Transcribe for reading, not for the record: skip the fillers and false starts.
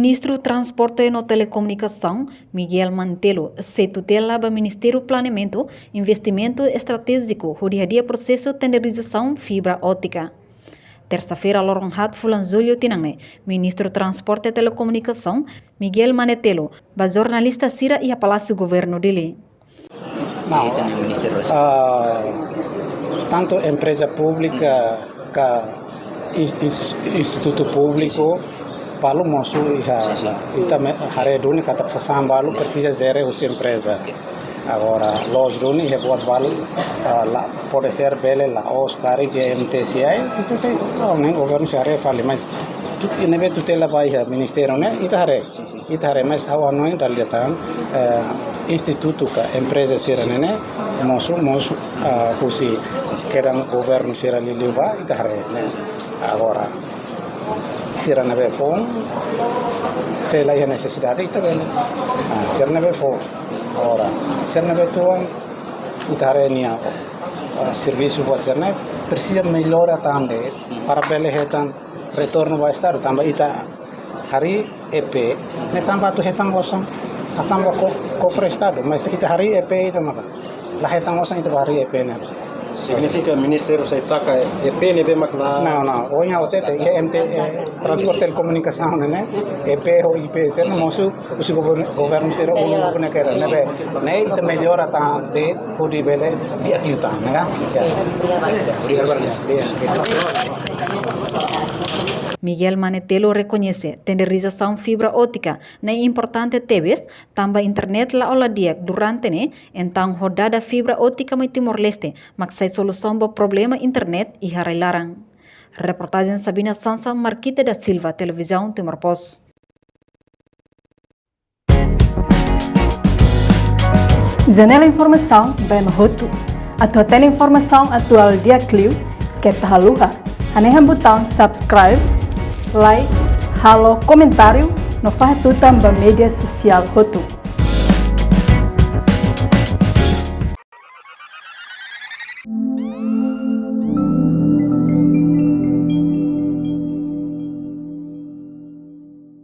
Ministro Transporte e Telecomunicação, Miguel Mantelo, se tutela do Ministério Planeamento, Investimento Estratégico, dia processo de tenderização fibra óptica. Terça-feira, Loronhat Fulanzulho Tinangne, Ministro Transporte e Telecomunicação, Miguel Manetelo, a jornalista Cira e a Palácio Governo dele. Não, tanto empresa pública que instituto público palu mosu e também a duni kata sambalo precisa zero os empresa agora los duni é buat balu pode ser bele la Oscar e MTCI então sei o governo se fale mas ini be tutela vai a ministério né itare mas hawa no daliatan instituto ka empresa sirane mosu kusi kedang governo sira liliwa itare agora sirane be fon se la necessidade itare sirane be fon agora sirane be tuan itare nia serviço buat sirane precisa melhora também para bele hetan retorno vai estar também ita hari EP ne tambah tu hetang kosong tambah cofre estado mas ita hari EP itu maka la hetang kosong itu hari EP ne significa ministério sai taca EP ne be makna não onya OTT MT transporte e comunicação né EP ou IP ser mosu o governo ser o ne quer ne ita melhora tá de podi bele dia kita né Miguel Manetelo reconhece tenderização fibra óptica na importante TVs, também internet la ola dia durante né, então rodada fibra óptica em Timor-Leste, mas sai solução do problema internet e harailarang. Reportagem Sabina Sansa, Marquita da Silva, Televisão Timor-Post. Janela Informação, bem no Roto. A tua informação atual dia Clio, que é tahaluha. Anehan botão subscribe, like, halo, comentário, no faz tudo também mídia social Roto.